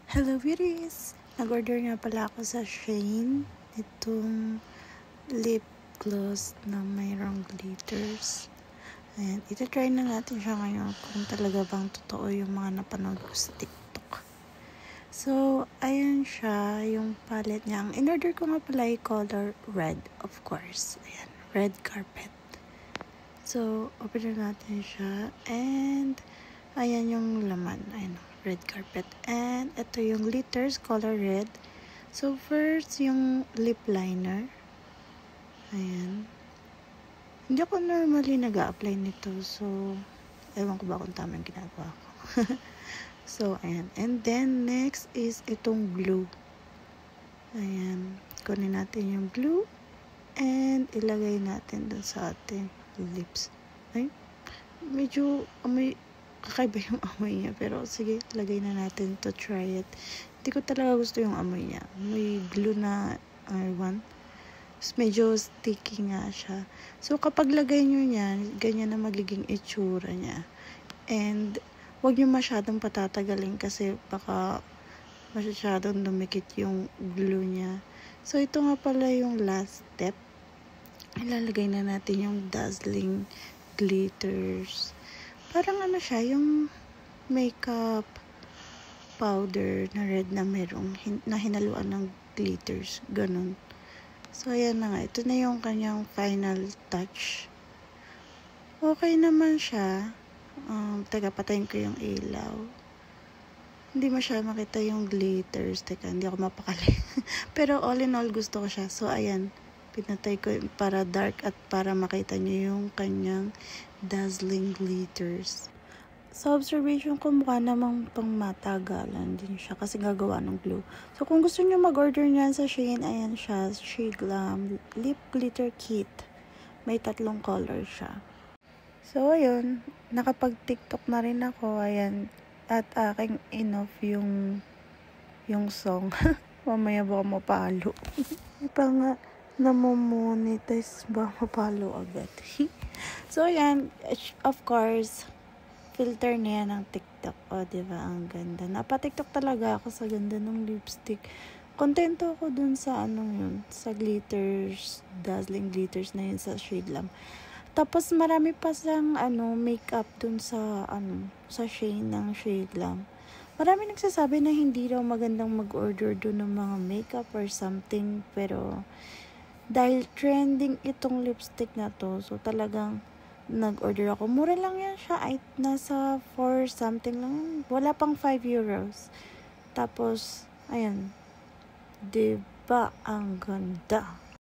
Hello beauties! Nag-order nga pala ako sa Shein itong lip gloss na mayroong glitters. Ayan, ita-try na natin siya ngayon kung talaga bang totoo yung mga napanood ko sa TikTok. So, ayan siya, yung palette niya. Ang in-order ko nga pala ay color red, of course. Ayan, red carpet. So, open na natin siya. And, ayan yung laman. Ayan, red carpet. And, ito yung glitters, color red. So, first, yung lip liner. Ayan. Hindi ako normally nag-a-apply nito. So, ewan ko ba kung tama yung ginagawa ko. So, ayan. And then, next is itong glue. Ayan. Kunin natin yung glue. And, ilagay natin dun sa ating lips. Ay, medyo kakaiba yung amoy niya. Pero, sige, lagay na natin to try it. Hindi ko talaga gusto yung amoy niya. May glue na, medyo sticky nga siya. So, kapag lagay nyo yan, ganyan na magiging itsura niya. And, huwag nyo masyadong patatagalin kasi baka masyadong dumikit yung glue niya. So, ito nga pala yung last step. Ilalagay na natin yung dazzling glitters. Parang ano siya, yung makeup powder na red na merong na hinaluan ng glitters. Ganun. So, ayan na nga. Ito na yung kanyang final touch. Okay naman siya. Teka, patayin ko yung ilaw. Hindi masyadong makita yung glitters. Teka, hindi ako mapakali. Pero all in all, gusto ko siya. So, ayan. Pinatay ko para dark at para makita nyo yung kanyang dazzling glitters. Sa observation ko, mukha namang pang matagalan din siya kasi gagawa ng glue. So, kung gusto nyo mag-order niyan sa Shein, ayan siya, She Glam Lip Glitter Kit. May 3 color siya. So, ayun, nakapag-TikTok na rin ako, ayan, at aking enough yung song. Mamaya baka mapalo. Pa nga, namomonetize ba mapalo agad. So, ayan, of course, filter na yan ng TikTok. O, diba? Ang ganda. Napa-TikTok talaga ako sa ganda ng lipstick. Kontento ako dun sa yun, sa glitters, dazzling glitters na yun sa She Glam. Tapos, marami pa siyang, makeup dun sa, sa Shein ng She Glam. Marami nagsasabi na hindi daw magandang mag-order dun ng mga makeup or something. Pero, dahil trending itong lipstick na to, so talagang nag-order ako. Mura lang yan siya. Ay, nasa 4 something lang. Wala pang 5 euros. Tapos, ayan. Diba? Ang ganda.